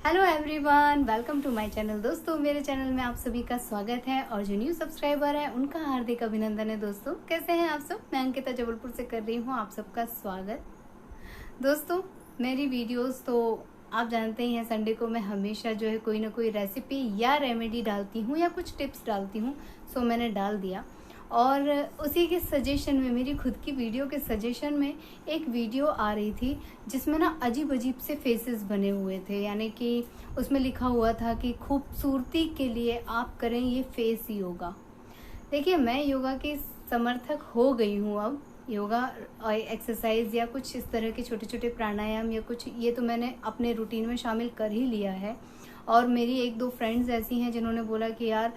Hello everyone, welcome to my channel. दोस्तों, मेरे channel में आप सभी का स्वागत है और जो न्यू सब्सक्राइबर है उनका हार्दिक अभिनंदन है। दोस्तों, कैसे हैं आप सब? मैं अंकिता जबलपुर से कर रही हूँ आप सबका स्वागत। दोस्तों, मेरी वीडियोस तो आप जानते ही हैं, संडे को मैं हमेशा जो है कोई ना कोई रेसिपी या रेमेडी डालती हूँ या कुछ टिप्स डालती हूँ। सो मैंने डाल दिया और उसी के सजेशन में, मेरी खुद की वीडियो के सजेशन में एक वीडियो आ रही थी जिसमें ना अजीब अजीब से फेसेस बने हुए थे। यानी कि उसमें लिखा हुआ था कि खूबसूरती के लिए आप करें ये फेस योगा। देखिए, मैं योगा की समर्थक हो गई हूँ। अब योगा और एक्सरसाइज या कुछ इस तरह के छोटे छोटे प्राणायाम या कुछ, ये तो मैंने अपने रूटीन में शामिल कर ही लिया है। और मेरी एक दो फ्रेंड्स ऐसी हैं जिन्होंने बोला कि यार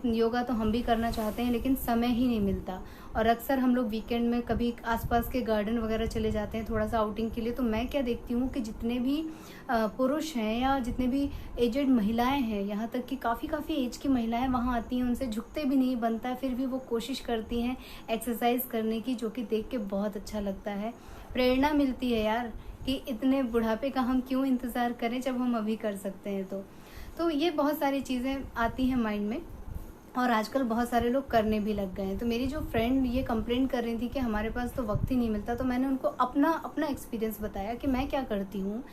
योगा तो हम भी करना चाहते हैं लेकिन समय ही नहीं मिलता। और अक्सर हम लोग वीकेंड में कभी आसपास के गार्डन वगैरह चले जाते हैं थोड़ा सा आउटिंग के लिए। तो मैं क्या देखती हूँ कि जितने भी पुरुष हैं या जितने भी एजेड महिलाएं हैं, यहाँ तक कि काफ़ी एज की महिलाएं वहाँ आती हैं, उनसे झुकते भी नहीं बनता है, फिर भी वो कोशिश करती हैं एक्सरसाइज करने की, जो कि देख के बहुत अच्छा लगता है। प्रेरणा मिलती है यार कि इतने बुढ़ापे का हम क्यों इंतज़ार करें जब हम अभी कर सकते हैं। तो ये बहुत सारी चीज़ें आती हैं माइंड में और आजकल बहुत सारे लोग करने भी लग गए हैं। तो मेरी जो फ्रेंड ये कंप्लेंट कर रही थी कि हमारे पास तो वक्त ही नहीं मिलता, तो मैंने उनको अपना एक्सपीरियंस बताया कि मैं क्या करती हूँ।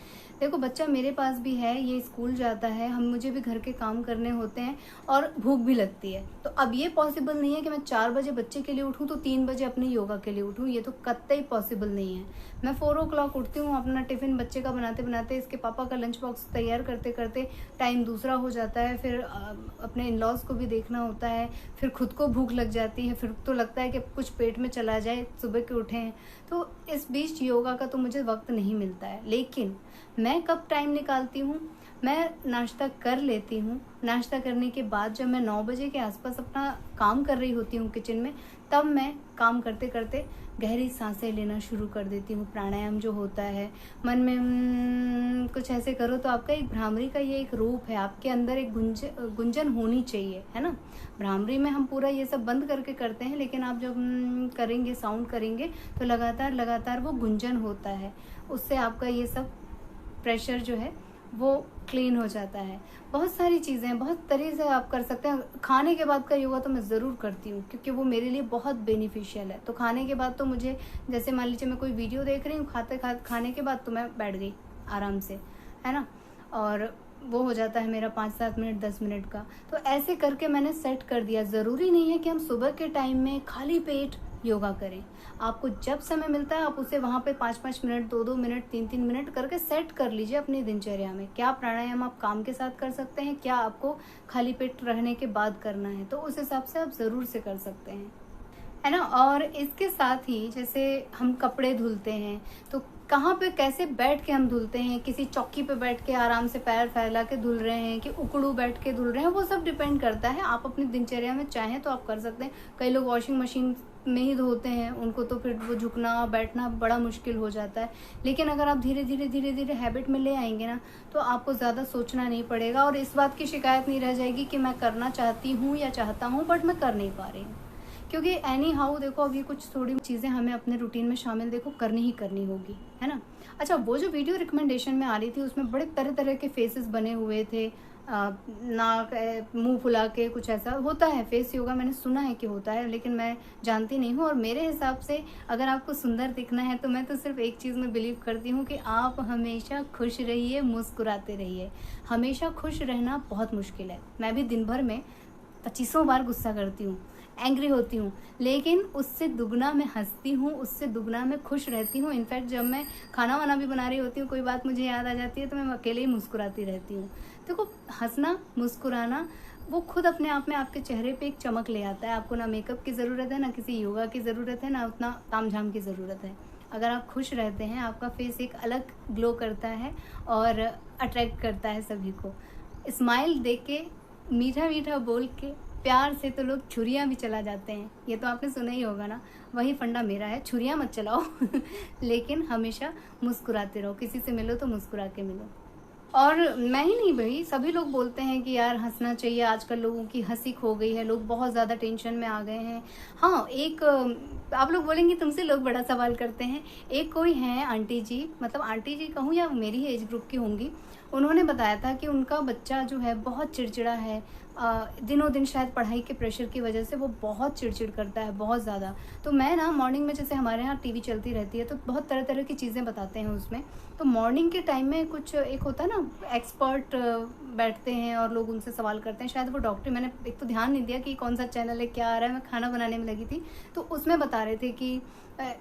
देखो, बच्चा मेरे पास भी है, ये स्कूल जाता है, मुझे भी घर के काम करने होते हैं और भूख भी लगती है। तो अब ये पॉसिबल नहीं है कि मैं 4 बजे बच्चे के लिए उठूँ तो 3 बजे अपने योगा के लिए उठूँ। ये तो कतई पॉसिबल नहीं है। मैं 4 o'clock उठती हूँ, अपना टिफ़िन बच्चे का बनाते बनाते, इसके पापा का लंच बॉक्स तैयार करते करते टाइम दूसरा हो जाता है। फिर अपने इन लॉज को भी देखना होता है, फिर खुद को भूख लग जाती है, फिर तो लगता है कि कुछ पेट में चला जाए, सुबह के उठें। तो इस बीच योगा का तो मुझे वक्त नहीं मिलता है। लेकिन मैं कब टाइम निकालती हूँ, मैं नाश्ता कर लेती हूँ। नाश्ता करने के बाद जब मैं 9 बजे के आसपास अपना काम कर रही होती हूँ किचन में, तब मैं काम करते करते गहरी सांसें लेना शुरू कर देती हूँ। प्राणायाम जो होता है, मन में कुछ ऐसे करो तो आपका एक भ्रामरी का ये एक रूप है, आपके अंदर एक गुंजन होनी चाहिए, है ना। भ्रामरी में हम पूरा ये सब बंद करके करते हैं, लेकिन आप जब करेंगे, साउंड करेंगे, तो लगातार वो गुंजन होता है। उससे आपका ये सब प्रेशर जो है वो क्लीन हो जाता है। बहुत सारी चीज़ें बहुत तरीके से आप कर सकते हैं। खाने के बाद का योगा तो मैं ज़रूर करती हूँ क्योंकि वो मेरे लिए बहुत बेनिफिशियल है। तो खाने के बाद तो मुझे, जैसे मान लीजिए मैं कोई वीडियो देख रही हूँ, खाने के बाद तो मैं बैठ गई आराम से, है ना। और वो हो जाता है मेरा 5-7 मिनट 10 मिनट का। तो ऐसे करके मैंने सेट कर दिया। ज़रूरी नहीं है कि हम सुबह के टाइम में खाली पेट योगा करें। आपको जब समय मिलता है आप उसे वहाँ पे 5-5 मिनट, 2-2 मिनट, 3-3 मिनट करके सेट कर लीजिए अपनी दिनचर्या में। क्या प्राणायाम आप काम के साथ कर सकते हैं, क्या आपको खाली पेट रहने के बाद करना है, तो उस हिसाब से आप ज़रूर से कर सकते हैं, है ना। और इसके साथ ही जैसे हम कपड़े धुलते हैं तो कहाँ पे कैसे बैठ के हम धुलते हैं, किसी चौकी पे बैठ के आराम से पैर फैला के धुल रहे हैं कि उकड़ू बैठ के धुल रहे हैं, वो सब डिपेंड करता है। आप अपनी दिनचर्या में चाहें तो आप कर सकते हैं। कई लोग वॉशिंग मशीन में ही धोते हैं, उनको तो फिर वो झुकना बैठना बड़ा मुश्किल हो जाता है। लेकिन अगर आप धीरे धीरे हैबिट में ले आएंगे ना, तो आपको ज़्यादा सोचना नहीं पड़ेगा और इस बात की शिकायत नहीं रह जाएगी कि मैं करना चाहती हूँ या चाहता हूँ बट मैं कर नहीं पा रही हूँ। क्योंकि एनी हाउ देखो, अभी कुछ थोड़ी चीज़ें हमें अपने रूटीन में शामिल देखो करनी ही करनी होगी, है ना। अच्छा, वो जो वीडियो रिकमेंडेशन में आ रही थी उसमें बड़े तरह तरह के फेसेस बने हुए थे, नाक, मुंह फुला के, कुछ ऐसा होता है फेस योगा। मैंने सुना है कि होता है, लेकिन मैं जानती नहीं हूँ। और मेरे हिसाब से अगर आपको सुंदर दिखना है तो मैं तो सिर्फ एक चीज़ में बिलीव करती हूँ कि आप हमेशा खुश रहिए, मुस्कुराते रहिए। हमेशा खुश रहना बहुत मुश्किल है। मैं भी दिन भर में 25 बार गुस्सा करती हूँ, एंग्री होती हूँ, लेकिन उससे दुगना मैं हंसती हूँ, उससे दुगना मैं खुश रहती हूँ। इनफैक्ट जब मैं खाना वाना भी बना रही होती हूँ, कोई बात मुझे याद आ जाती है तो मैं अकेले ही मुस्कुराती रहती हूँ। देखो, हंसना, मुस्कुराना वो खुद अपने आप में आपके चेहरे पे एक चमक ले आता है। आपको ना मेकअप की ज़रूरत है, ना किसी योगा की ज़रूरत है, ना उतना तामझाम की ज़रूरत है। अगर आप खुश रहते हैं, आपका फेस एक अलग ग्लो करता है और अट्रैक्ट करता है सभी को। स्माइल देख के, मीठा मीठा बोल के, प्यार से तो लोग छुरियाँ भी चला जाते हैं। ये तो आपने सुना ही होगा ना। वही फंडा मेरा है, छुरियाँ मत चलाओ लेकिन हमेशा मुस्कुराते रहो। किसी से मिलो तो मुस्कुरा के मिलो। और मैं ही नहीं भाई, सभी लोग बोलते हैं कि यार हंसना चाहिए। आजकल लोगों की हंसी खो गई है, लोग बहुत ज़्यादा टेंशन में आ गए हैं। हाँ, एक आप लोग बोलेंगे तुमसे लोग बड़ा सवाल करते हैं। एक कोई हैं आंटी जी, मतलब आंटी जी कहूँ या मेरी एज ग्रुप की होंगी, उन्होंने बताया था कि उनका बच्चा जो है बहुत चिड़चिड़ा है। दिनों दिन शायद पढ़ाई के प्रेशर की वजह से वो बहुत चिड़चिड़ करता है, बहुत ज़्यादा। तो मैं ना मॉर्निंग में, जैसे हमारे यहाँ टीवी चलती रहती है तो बहुत तरह तरह की चीज़ें बताते हैं उसमें। तो मॉर्निंग के टाइम में कुछ एक होता है ना, एक्सपर्ट बैठते हैं और लोग उनसे सवाल करते हैं। शायद वो डॉक्टर, मैंने एक तो ध्यान नहीं दिया कि कौन सा चैनल है, क्या आ रहा है, मैं खाना बनाने में लगी थी। तो उसमें बता रहे थे कि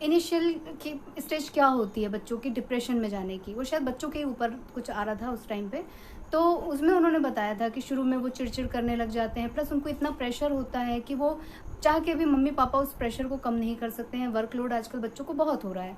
इनिशियल की स्टेज क्या होती है बच्चों की डिप्रेशन में जाने की। वो शायद बच्चों के ऊपर कुछ आ रहा था उस टाइम पे। तो उसमें उन्होंने बताया था कि शुरू में वो चिड़चिड़ करने लग जाते हैं, प्लस उनको इतना प्रेशर होता है कि वो चाह के भी मम्मी पापा उस प्रेशर को कम नहीं कर सकते हैं। वर्कलोड आजकल बच्चों को बहुत हो रहा है।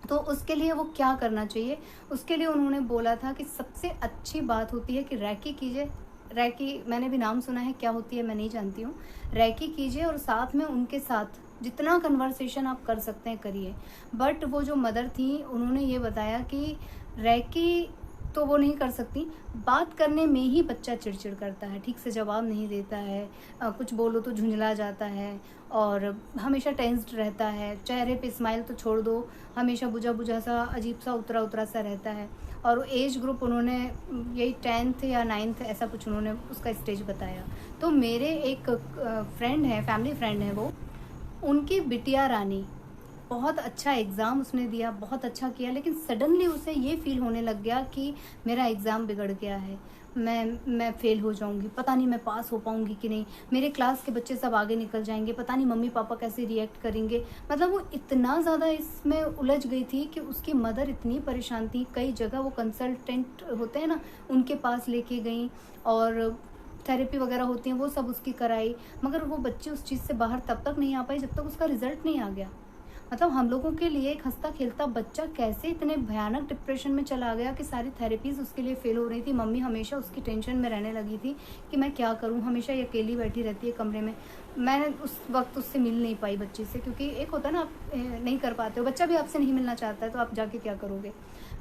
तो उसके लिए वो क्या करना चाहिए, उसके लिए उन्होंने बोला था कि सबसे अच्छी बात होती है कि रैकी कीजिए। रैकी मैंने भी नाम सुना है, क्या होती है मैं नहीं जानती हूँ। रैकी कीजिए और साथ में उनके साथ जितना कन्वर्सेशन आप कर सकते हैं करिए। बट वो जो मदर थी उन्होंने ये बताया कि रैकी तो वो नहीं कर सकती, बात करने में ही बच्चा चिड़चिड़ करता है, ठीक से जवाब नहीं देता है, कुछ बोलो तो झुंझला जाता है और हमेशा टेंस्ड रहता है। चेहरे पे स्माइल तो छोड़ दो, हमेशा बुझा बुझा सा, अजीब सा, उतरा उतरा सा रहता है। और एज ग्रुप उन्होंने यही 10th या 9th ऐसा कुछ उन्होंने उसका स्टेज बताया। तो मेरे एक फ्रेंड है, फैमिली फ्रेंड है वो, उनकी बिटिया रानी बहुत अच्छा एग्ज़ाम उसने दिया, बहुत अच्छा किया, लेकिन सडनली उसे ये फील होने लग गया कि मेरा एग्ज़ाम बिगड़ गया है, मैं फेल हो जाऊंगी, पता नहीं मैं पास हो पाऊंगी कि नहीं, मेरे क्लास के बच्चे सब आगे निकल जाएंगे, पता नहीं मम्मी पापा कैसे रिएक्ट करेंगे। मतलब वो इतना ज़्यादा इसमें उलझ गई थी कि उसकी मदर इतनी परेशान थी। कई जगह वो कंसल्टेंट होते हैं ना, उनके पास लेके गई और थेरेपी वगैरह होती हैं वो सब उसकी कराई, मगर वो बच्ची उस चीज़ से बाहर तब तक नहीं आ पाई जब तक उसका रिजल्ट नहीं आ गया। मतलब हम लोगों के लिए एक हंसता खेलता बच्चा कैसे इतने भयानक डिप्रेशन में चला गया कि सारी थेरेपीज उसके लिए फेल हो रही थी। मम्मी हमेशा उसकी टेंशन में रहने लगी थी कि मैं क्या करूं, हमेशा ये अकेली बैठी रहती है कमरे में। मैं उस वक्त उससे मिल नहीं पाई बच्ची से, क्योंकि एक होता है ना, आप नहीं कर पाते हो, बच्चा भी आपसे नहीं मिलना चाहता है तो आप जाके क्या करोगे।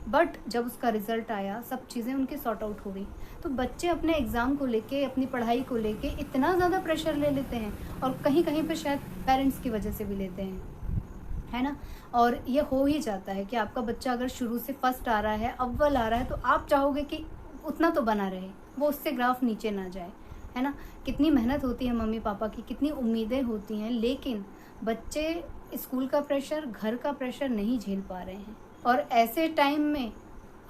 बट जब उसका रिजल्ट आया, सब चीज़ें उनकी सॉर्ट आउट हो गई। तो बच्चे अपने एग्ज़ाम को लेके, अपनी पढ़ाई को लेके इतना ज़्यादा प्रेशर ले लेते हैं, और कहीं कहीं पर शायद पेरेंट्स की वजह से भी लेते हैं, है ना। और ये हो ही जाता है कि आपका बच्चा अगर शुरू से फर्स्ट आ रहा है, अव्वल आ रहा है, तो आप चाहोगे कि उतना तो बना रहे, वो उससे ग्राफ नीचे ना जाए, है ना। कितनी मेहनत होती है मम्मी पापा की, कितनी उम्मीदें होती हैं, लेकिन बच्चे स्कूल का प्रेशर, घर का प्रेशर नहीं झेल पा रहे हैं। और ऐसे टाइम में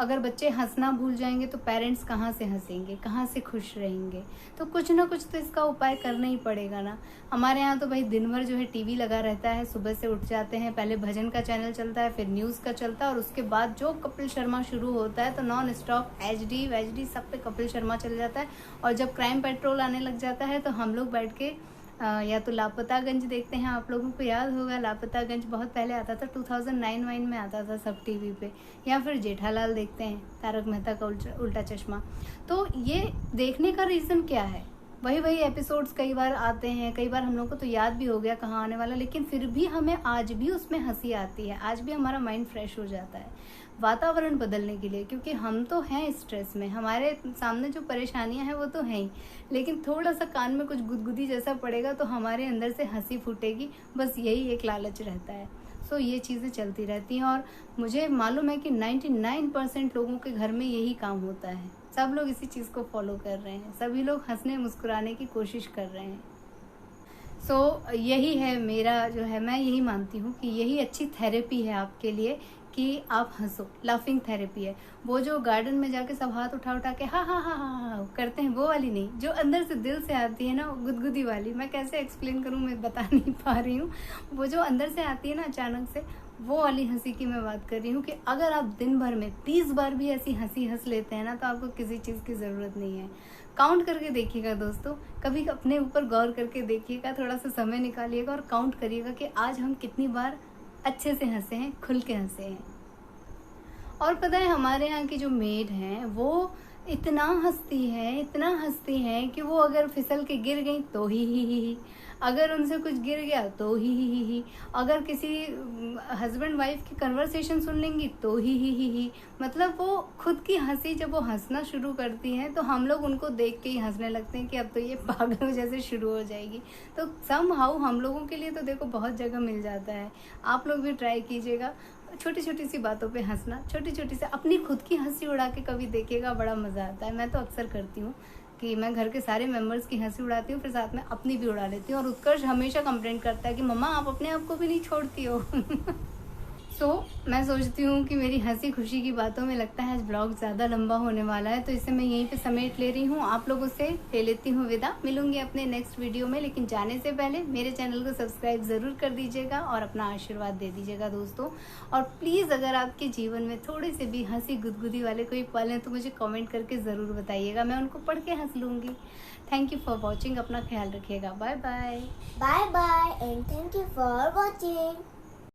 अगर बच्चे हंसना भूल जाएंगे तो पेरेंट्स कहाँ से हंसेंगे, कहाँ से खुश रहेंगे। तो कुछ ना कुछ तो इसका उपाय करना ही पड़ेगा ना। हमारे यहाँ तो भाई दिन भर जो है टीवी लगा रहता है। सुबह से उठ जाते हैं, पहले भजन का चैनल चलता है, फिर न्यूज़ का चलता है, और उसके बाद जो कपिल शर्मा शुरू होता है तो नॉन स्टॉप एचडी वैचडी सब पे कपिल शर्मा चल जाता है। और जब क्राइम पेट्रोल आने लग जाता है तो हम लोग बैठ के या तो लापतागंज देखते हैं। आप लोगों को याद होगा लापतागंज बहुत पहले आता था, 2009 में आता था सब टीवी पे। या फिर जेठालाल देखते हैं, तारक मेहता का उल्टा चश्मा। तो ये देखने का रीज़न क्या है, वही एपिसोड्स कई बार आते हैं, कई बार हम लोग को तो याद भी हो गया कहाँ आने वाला, लेकिन फिर भी हमें आज भी उसमें हंसी आती है, आज भी हमारा माइंड फ्रेश हो जाता है वातावरण बदलने के लिए। क्योंकि हम तो हैं स्ट्रेस में, हमारे सामने जो परेशानियां हैं वो तो हैं ही, लेकिन थोड़ा सा कान में कुछ गुदगुदी जैसा पड़ेगा तो हमारे अंदर से हंसी फूटेगी, बस यही एक लालच रहता है। सो ये चीज़ें चलती रहती हैं, और मुझे मालूम है कि 99% लोगों के घर में यही काम होता है। सब लोग इसी चीज़ को फॉलो कर रहे हैं, सभी लोग हंसने मुस्कुराने की कोशिश कर रहे हैं। सो यही है मेरा जो है, मैं यही मानती हूँ कि यही अच्छी थेरेपी है आपके लिए कि आप हंसो। लाफिंग थेरेपी है वो, जो गार्डन में जाके सब हाथ उठा उठा के हाँ हाँ हाँ हाँ हाँ करते हैं, वो वाली नहीं, जो अंदर से दिल से आती है ना, गुदगुदी वाली। मैं कैसे एक्सप्लेन करूँ, मैं बता नहीं पा रही हूँ। वो जो अंदर से आती है ना अचानक से, वो वाली हंसी की मैं बात कर रही हूँ। कि अगर आप दिन भर में 30 बार भी ऐसी हंसी हंस लेते हैं ना, तो आपको किसी चीज़ की ज़रूरत नहीं है। काउंट करके देखिएगा दोस्तों, कभी अपने ऊपर गौर करके देखिएगा, थोड़ा सा समय निकालिएगा और काउंट करिएगा कि आज हम कितनी बार अच्छे से हंसे हैं, खुल के हंसे हैं। और पता है हमारे यहाँ की जो मेड हैं वो इतना हंसती हैं, इतना हंसती हैं कि वो अगर फिसल के गिर गई तो ही अगर उनसे कुछ गिर गया तो ही। अगर किसी हस्बैंड वाइफ की कन्वर्सेशन सुन लेंगी तो ही। मतलब वो खुद की हंसी जब वो हंसना शुरू करती हैं तो हम लोग उनको देख के ही हंसने लगते हैं कि अब तो ये पागल जैसे शुरू हो जाएगी। तो सम हाउ हम लोगों के लिए तो देखो बहुत जगह मिल जाता है। आप लोग भी ट्राई कीजिएगा, छोटी छोटी सी बातों पे हंसना, छोटी छोटी सी अपनी खुद की हंसी उड़ा के कभी देखिएगा, बड़ा मज़ा आता है। मैं तो अक्सर करती हूँ कि मैं घर के सारे मेंबर्स की हंसी उड़ाती हूँ, फिर साथ में अपनी भी उड़ा लेती हूँ। और उत्कर्ष हमेशा कंप्लेंट करता है कि मम्मा आप अपने आप को भी नहीं छोड़ती हो। सो मैं सोचती हूँ कि मेरी हंसी खुशी की बातों में लगता है आज ब्लॉग ज़्यादा लंबा होने वाला है, तो इसे मैं यहीं पे समेट ले रही हूँ। आप लोगों से ले लेती हूँ विदा, मिलूंगी अपने नेक्स्ट वीडियो में। लेकिन जाने से पहले मेरे चैनल को सब्सक्राइब ज़रूर कर दीजिएगा और अपना आशीर्वाद दे दीजिएगा दोस्तों। और प्लीज़ अगर आपके जीवन में थोड़े से भी हंसी गुदगुदी वाले कोई पल हैं तो मुझे कॉमेंट करके ज़रूर बताइएगा, मैं उनको पढ़ के हंस लूँगी। थैंक यू फॉर वॉचिंग, अपना ख्याल रखिएगा। Bye bye. Bye bye and thank you for watching.